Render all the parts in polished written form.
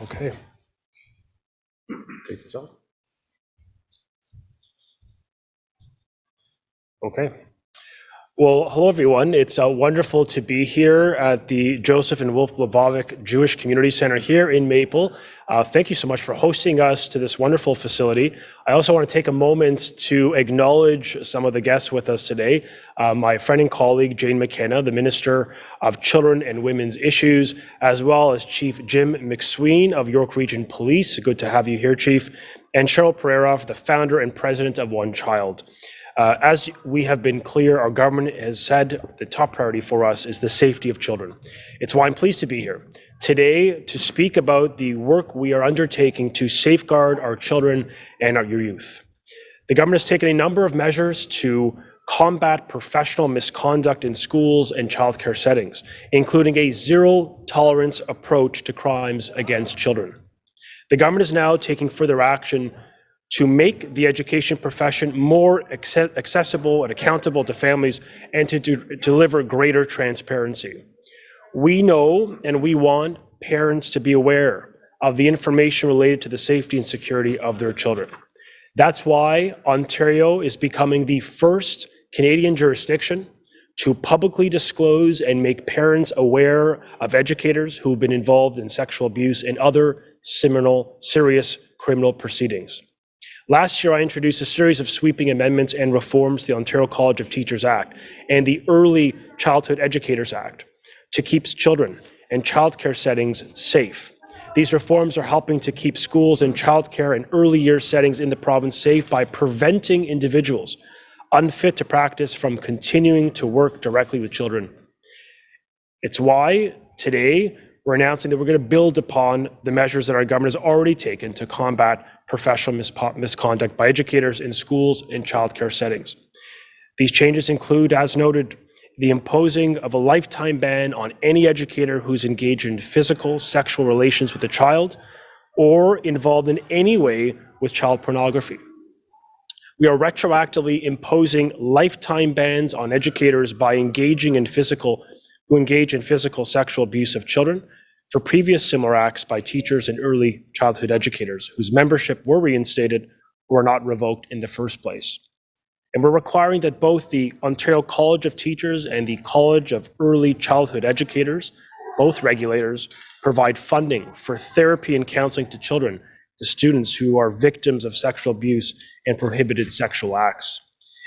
Okay. Take this off. Okay. Well, hello everyone. It's wonderful to be here at the Joseph and Wolf Lebovic Jewish Community Center here in Maple. Thank you so much for hosting us to this wonderful facility. I also want to take a moment to acknowledge some of the guests with us today. My friend and colleague, Jane McKenna, the Minister of Children and Women's Issues, as well as Chief Jim McSween of York Region Police. Good to have you here, Chief. And Cheryl Pereira, the founder and president of One Child. As we have been clear, our government has said the top priority for us is the safety of children. It's why I'm pleased to be here today to speak about the work we are undertaking to safeguard our children and our youth. The government has taken a number of measures to combat professional misconduct in schools and childcare settings, including a zero-tolerance approach to crimes against children. The government is now taking further action to make the education profession more accessible and accountable to families and to deliver greater transparency. We know and we want parents to be aware of the information related to the safety and security of their children. That's why Ontario is becoming the first Canadian jurisdiction to publicly disclose and make parents aware of educators who've been involved in sexual abuse and other serious criminal proceedings. Last year, I introduced a series of sweeping amendments and reforms to the Ontario College of Teachers Act and the Early Childhood Educators Act to keep children and childcare settings safe. These reforms are helping to keep schools and childcare and early years settings in the province safe by preventing individuals unfit to practice from continuing to work directly with children. It's why today we're announcing that we're going to build upon the measures that our government has already taken to combat professional misconduct by educators in schools and childcare settings. These changes include, as noted, the imposing of a lifetime ban on any educator who's engaged in physical, sexual relations with a child or involved in any way with child pornography. We are retroactively imposing lifetime bans on educators by who engage in physical sexual abuse of children for previous similar acts by teachers and early childhood educators whose membership were reinstated or not revoked in the first place. And we're requiring that both the Ontario College of Teachers and the College of Early Childhood Educators, both regulators, provide funding for therapy and counseling to children, to students who are victims of sexual abuse and prohibited sexual acts.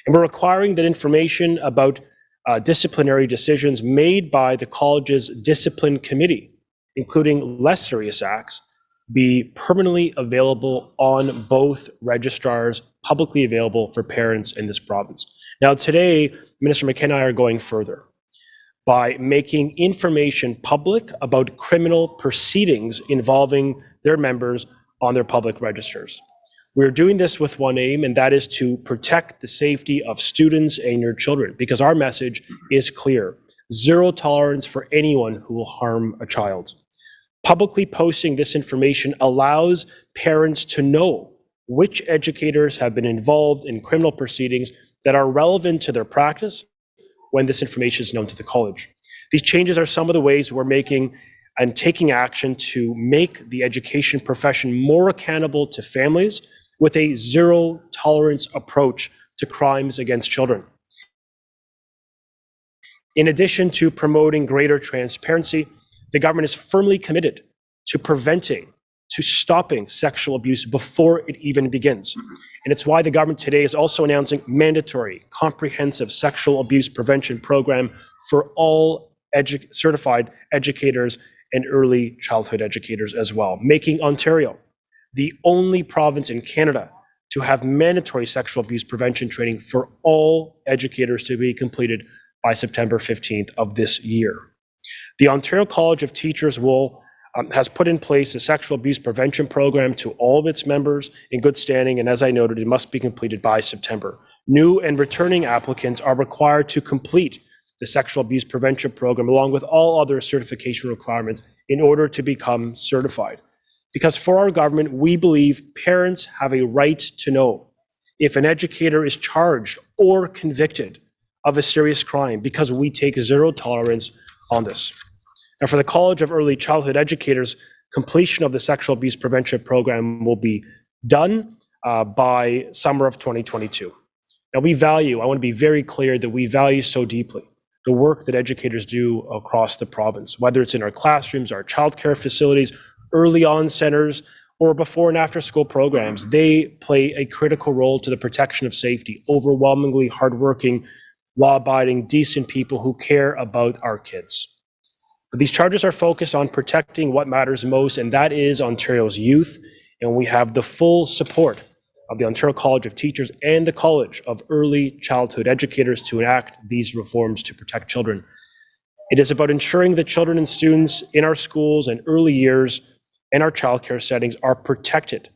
And we're requiring that information about disciplinary decisions made by the college's discipline committee, including less serious acts, be permanently available on both registrars, publicly available for parents in this province. Now today, Minister McKenna and I are going further by making information public about criminal proceedings involving their members on their public registers. We're doing this with one aim, and that is to protect the safety of students and your children, because our message is clear: zero tolerance for anyone who will harm a child. Publicly posting this information allows parents to know which educators have been involved in criminal proceedings that are relevant to their practice when this information is known to the college. These changes are some of the ways we're making and taking action to make the education profession more accountable to families with a zero tolerance approach to crimes against children. In addition to promoting greater transparency, the government is firmly committed to preventing, to stopping sexual abuse before it even begins. And it's why the government today is also announcing mandatory, comprehensive sexual abuse prevention program for all certified educators and early childhood educators as well, making Ontario the only province in Canada to have mandatory sexual abuse prevention training for all educators to be completed by September 15th of this year. The Ontario College of Teachers has put in place a sexual abuse prevention program to all of its members in good standing, and as I noted, it must be completed by September. New and returning applicants are required to complete the sexual abuse prevention program along with all other certification requirements in order to become certified. Because for our government, we believe parents have a right to know if an educator is charged or convicted of a serious crime, because we take zero tolerance on this. And for the College of Early Childhood Educators, completion of the sexual abuse prevention program will be done by summer of 2022. Now, I want to be very clear that we value so deeply the work that educators do across the province, whether it's in our classrooms, our childcare facilities, early on centers, or before and after school programs. They play a critical role to the protection of safety, overwhelmingly hardworking, law-abiding, decent people who care about our kids. But these charters are focused on protecting what matters most, and that is Ontario's youth, and we have the full support of the Ontario College of Teachers and the College of Early Childhood Educators to enact these reforms to protect children. It is about ensuring that children and students in our schools and early years and our childcare settings are protected,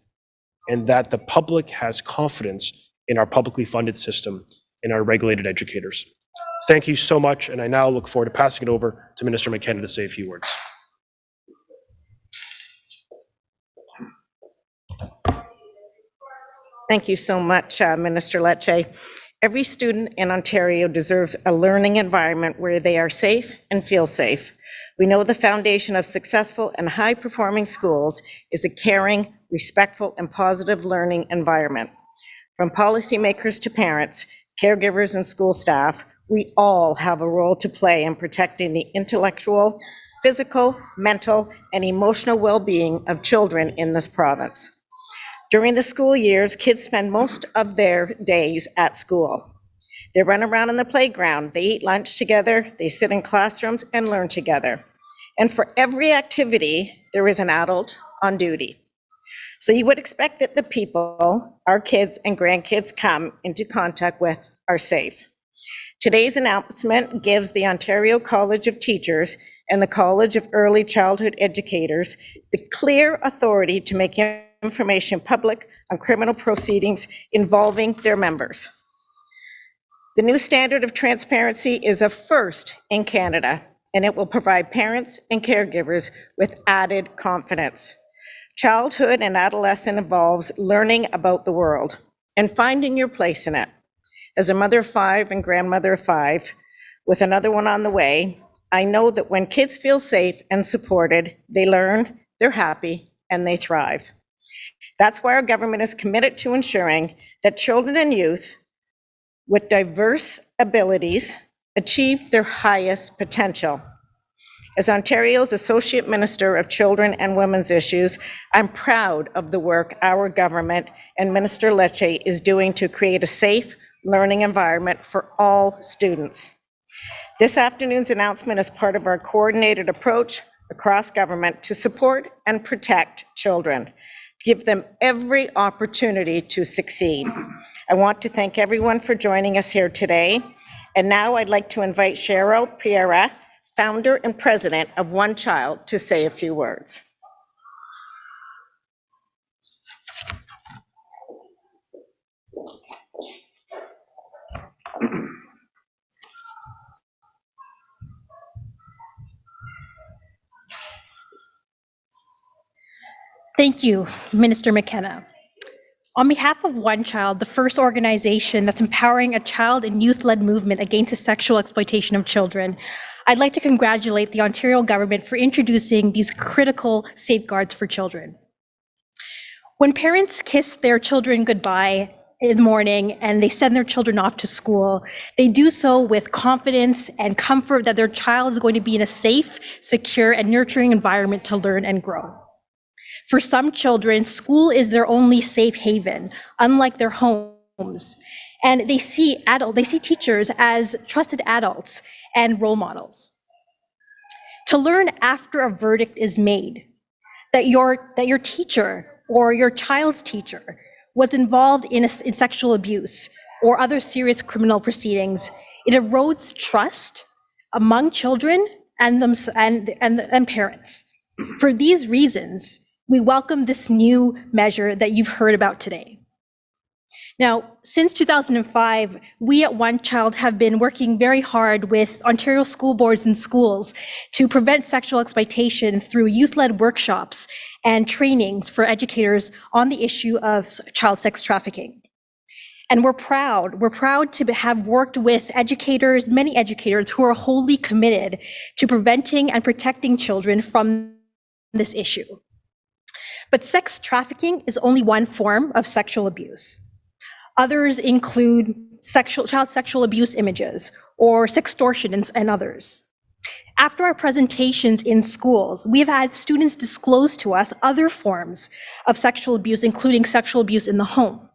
and that the public has confidence in our publicly funded system and our regulated educators. Thank you so much, and I now look forward to passing it over to Minister McKenna to say a few words. Thank you so much, Minister Lecce. Every student in Ontario deserves a learning environment where they are safe and feel safe. We know the foundation of successful and high-performing schools is a caring, respectful, and positive learning environment. From policymakers to parents, caregivers, and school staff, we all have a role to play in protecting the intellectual, physical, mental, and emotional well-being of children in this province. During the school years, kids spend most of their days at school. They run around in the playground, they eat lunch together, they sit in classrooms and learn together. And for every activity, there is an adult on duty. So you would expect that the people our kids and grandkids come into contact with are safe. Today's announcement gives the Ontario College of Teachers and the College of Early Childhood Educators the clear authority to make information public on criminal proceedings involving their members. The new standard of transparency is a first in Canada, and it will provide parents and caregivers with added confidence. Childhood and adolescence involves learning about the world and finding your place in it. As a mother of 5 and grandmother of 5, with another one on the way, I know that when kids feel safe and supported, they learn, they're happy, and they thrive. That's why our government is committed to ensuring that children and youth with diverse abilities achieve their highest potential. As Ontario's Associate Minister of Children and Women's Issues, I'm proud of the work our government and Minister Lecce is doing to create a safe learning environment for all students. This afternoon's announcement is part of our coordinated approach across government to support and protect children, give them every opportunity to succeed. I want to thank everyone for joining us here today. And now I'd like to invite Cheryl Piera, founder and president of One Child, to say a few words. Thank you, Minister McKenna. On behalf of One Child, the first organization that's empowering a child and youth-led movement against the sexual exploitation of children, I'd like to congratulate the Ontario government for introducing these critical safeguards for children. When parents kiss their children goodbye in the morning and they send their children off to school, they do so with confidence and comfort that their child is going to be in a safe, secure, and nurturing environment to learn and grow. For some children, school is their only safe haven, unlike their homes. And they see teachers as trusted adults and role models. To learn after a verdict is made, that your teacher or your child's teacher was involved in sexual abuse or other serious criminal proceedings, it erodes trust among children and parents. For these reasons, we welcome this new measure that you've heard about today. Now, since 2005, we at One Child have been working very hard with Ontario school boards and schools to prevent sexual exploitation through youth-led workshops and trainings for educators on the issue of child sex trafficking. And we're proud to have worked with educators, many educators who are wholly committed to preventing and protecting children from this issue. But sex trafficking is only one form of sexual abuse. Others include child sexual abuse images or sextortion and others. After our presentations in schools, we have had students disclose to us other forms of sexual abuse, including sexual abuse in the home.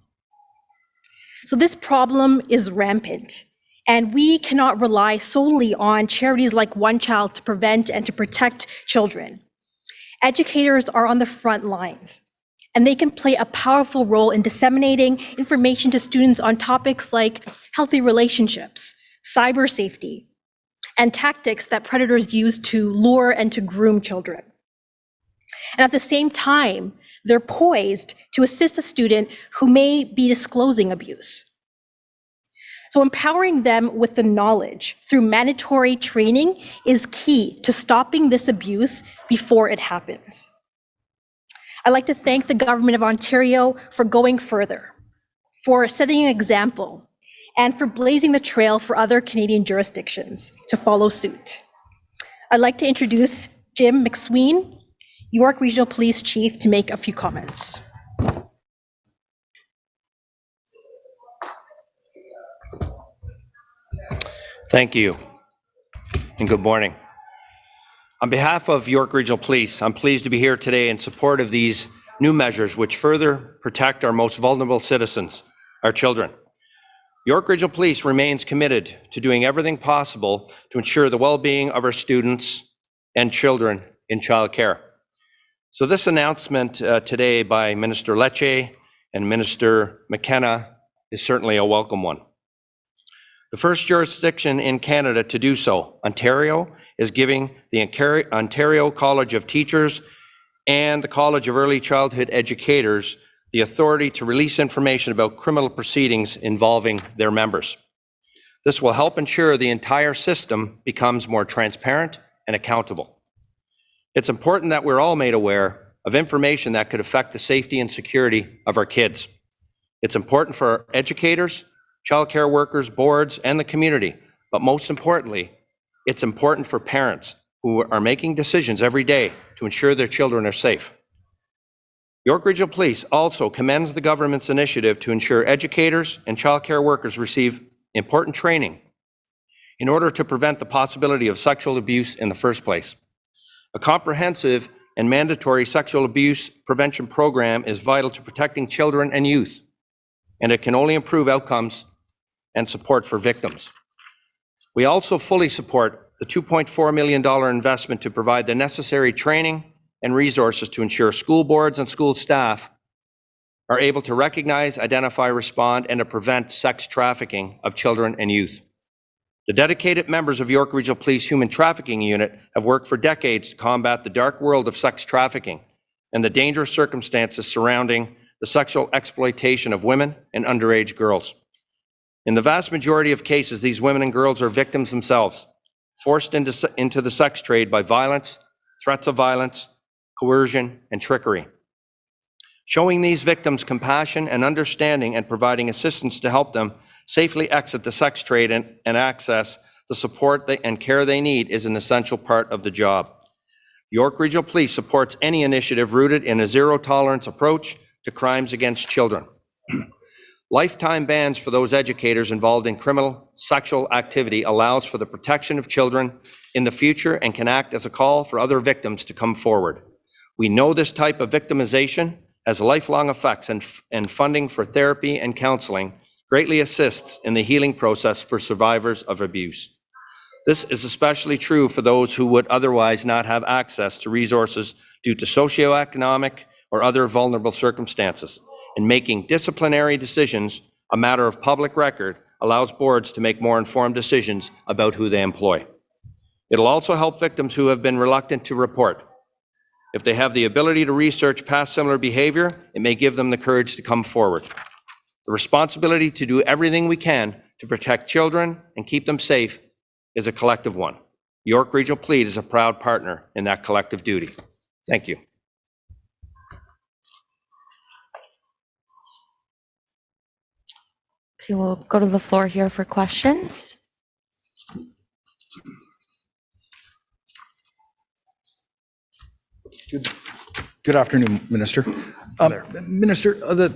So this problem is rampant, and we cannot rely solely on charities like One Child to prevent and to protect children. Educators are on the front lines, and they can play a powerful role in disseminating information to students on topics like healthy relationships, cyber safety, and tactics that predators use to lure and to groom children. And at the same time, they're poised to assist a student who may be disclosing abuse. So empowering them with the knowledge through mandatory training is key to stopping this abuse before it happens. I'd like to thank the Government of Ontario for going further, for setting an example, and for blazing the trail for other Canadian jurisdictions to follow suit. I'd like to introduce Jim McSween, York Regional Police Chief, to make a few comments. Thank you, and good morning. On behalf of York Regional Police, I'm pleased to be here today in support of these new measures which further protect our most vulnerable citizens, our children. York Regional Police remains committed to doing everything possible to ensure the well-being of our students and children in childcare. So this announcement today by Minister Lecce and Minister McKenna is certainly a welcome one. The first jurisdiction in Canada to do so, Ontario, is giving the Ontario College of Teachers and the College of Early Childhood Educators the authority to release information about criminal proceedings involving their members. This will help ensure the entire system becomes more transparent and accountable. It's important that we're all made aware of information that could affect the safety and security of our kids. It's important for our educators, childcare workers, boards, and the community, but most importantly, it's important for parents who are making decisions every day to ensure their children are safe. York Regional Police also commends the government's initiative to ensure educators and childcare workers receive important training in order to prevent the possibility of sexual abuse in the first place. A comprehensive and mandatory sexual abuse prevention program is vital to protecting children and youth, and it can only improve outcomes and support for victims. We also fully support the $2.4 million investment to provide the necessary training and resources to ensure school boards and school staff are able to recognize, identify, respond, and to prevent sex trafficking of children and youth. The dedicated members of York Regional Police Human Trafficking Unit have worked for decades to combat the dark world of sex trafficking and the dangerous circumstances surrounding the sexual exploitation of women and underage girls. In the vast majority of cases, these women and girls are victims themselves, forced into the sex trade by violence, threats of violence, coercion, and trickery. Showing these victims compassion and understanding and providing assistance to help them safely exit the sex trade and access the support and care they need is an essential part of the job. York Regional Police supports any initiative rooted in a zero-tolerance approach to crimes against children. Lifetime bans for those educators involved in criminal sexual activity allows for the protection of children in the future and can act as a call for other victims to come forward. We know this type of victimization has lifelong effects, and funding for therapy and counseling greatly assists in the healing process for survivors of abuse. This is especially true for those who would otherwise not have access to resources due to socioeconomic or other vulnerable circumstances. And making disciplinary decisions a matter of public record allows boards to make more informed decisions about who they employ. It'll also help victims who have been reluctant to report. If they have the ability to research past similar behavior, it may give them the courage to come forward. The responsibility to do everything we can to protect children and keep them safe is a collective one. York Regional Police is a proud partner in that collective duty. Thank you. Okay, we'll go to the floor here for questions. Good afternoon, Minister. Minister, the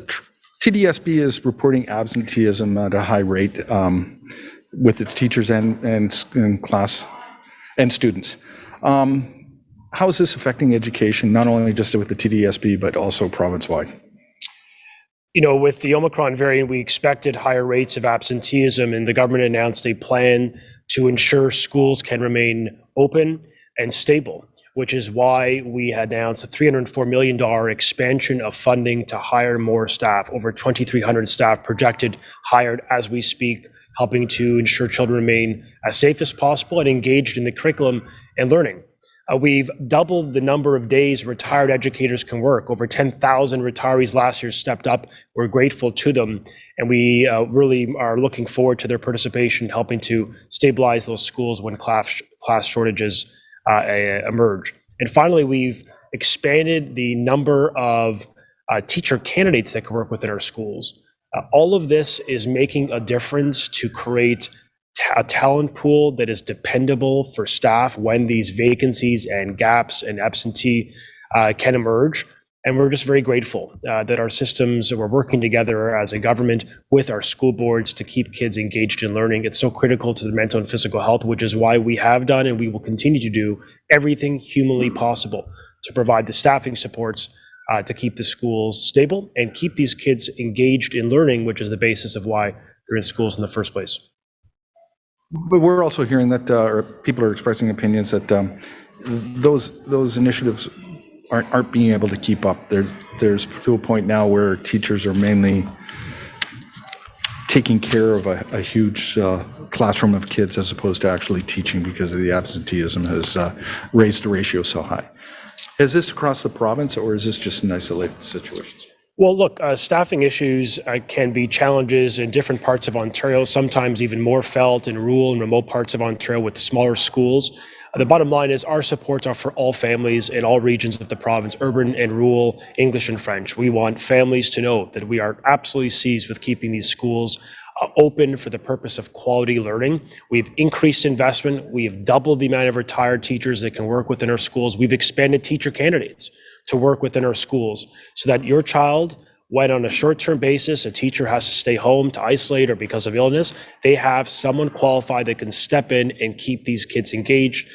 TDSB is reporting absenteeism at a high rate with its teachers and class and students. How is this affecting education, not only just with the TDSB, but also province-wide? You know, with the Omicron variant, we expected higher rates of absenteeism, and the government announced a plan to ensure schools can remain open and stable, which is why we had announced a $304 million expansion of funding to hire more staff, over 2,300 staff projected hired as we speak, helping to ensure children remain as safe as possible and engaged in the curriculum and learning. We've doubled the number of days retired educators can work. Over 10,000 retirees last year stepped up. We're grateful to them, and we really are looking forward to their participation, helping to stabilize those schools when class shortages emerge. And finally, we've expanded the number of teacher candidates that can work within our schools. All of this is making a difference to create a talent pool that is dependable for staff when these vacancies and gaps and absentee can emerge. And we're just very grateful that our systems, we're working together as a government with our school boards to keep kids engaged in learning. It's so critical to their mental and physical health, which is why we have done and we will continue to do everything humanly possible to provide the staffing supports to keep the schools stable and keep these kids engaged in learning, which is the basis of why they're in schools in the first place. But we're also hearing that, or people are expressing opinions that those initiatives aren't being able to keep up. There's to a point now where teachers are mainly taking care of a huge classroom of kids as opposed to actually teaching because of the absenteeism has raised the ratio so high. Is this across the province, or is this just an isolated situation? Well, look, staffing issues can be challenges in different parts of Ontario, sometimes even more felt in rural and remote parts of Ontario with smaller schools. The bottom line is our supports are for all families in all regions of the province, urban and rural, English and French. We want families to know that we are absolutely seized with keeping these schools open for the purpose of quality learning. We've increased investment. We have doubled the amount of retired teachers that can work within our schools. We've expanded teacher candidates to work within our schools so that your child, when on a short-term basis, a teacher has to stay home to isolate or because of illness, they have someone qualified that can step in and keep these kids engaged,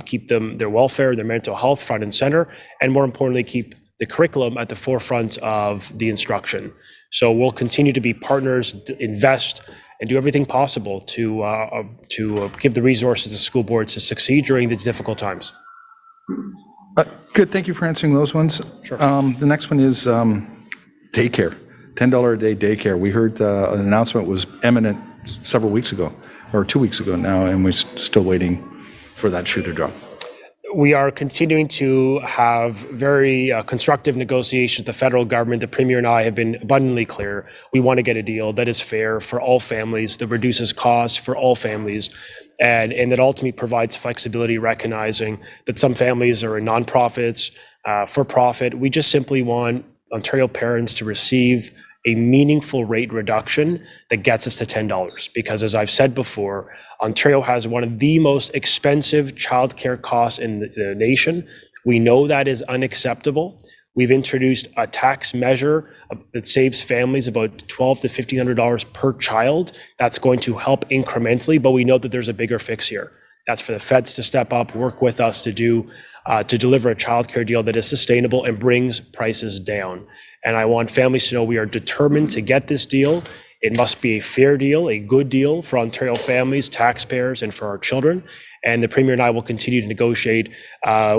keep their welfare, their mental health front and center, and more importantly, keep the curriculum at the forefront of the instruction. So we'll continue to be partners, invest, and do everything possible to give the resources to school boards to succeed during these difficult times. Good, thank you for answering those ones. Sure. The next one is daycare, $10 a day daycare. We heard an announcement was imminent several weeks ago, or 2 weeks ago now, and we're still waiting for that shoe to drop. We are continuing to have very constructive negotiations with the federal government. The Premier and I have been abundantly clear. We want to get a deal that is fair for all families, that reduces costs for all families, and that ultimately provides flexibility, recognizing that some families are in nonprofits, for profit. We just simply want Ontario parents to receive a meaningful rate reduction that gets us to $10. Because as I've said before, Ontario has one of the most expensive childcare costs in the nation. We know that is unacceptable. We've introduced a tax measure that saves families about $1,200 to $1,500 per child. That's going to help incrementally, but we know that there's a bigger fix here. That's for the feds to step up, work with us to deliver a childcare deal that is sustainable and brings prices down. And I want families to know we are determined to get this deal. It must be a fair deal, a good deal for Ontario families, taxpayers, and for our children. And the Premier and I will continue to negotiate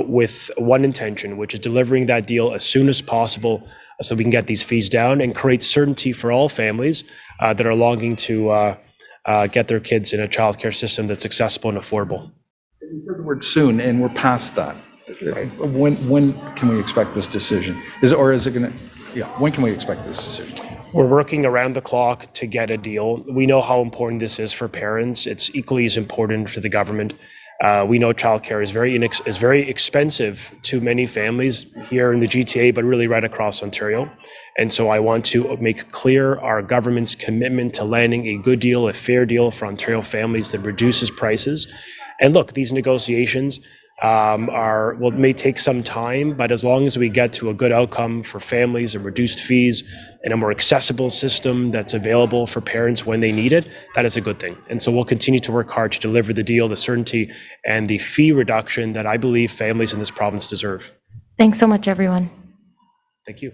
with one intention, which is delivering that deal as soon as possible so we can get these fees down and create certainty for all families that are longing to get their kids in a childcare system that's accessible and affordable. You said the word soon, and we're past that. When can we expect this decision? When can we expect this decision? We're working around the clock to get a deal. We know how important this is for parents. It's equally as important for the government. We know childcare is very expensive to many families here in the GTA, but really right across Ontario. And so I want to make clear our government's commitment to landing a good deal, a fair deal for Ontario families that reduces prices. And look, these negotiations, may take some time, but as long as we get to a good outcome for families and reduced fees and a more accessible system that's available for parents when they need it, that is a good thing. And so we'll continue to work hard to deliver the deal, the certainty, and the fee reduction that I believe families in this province deserve. Thanks so much, everyone. Thank you.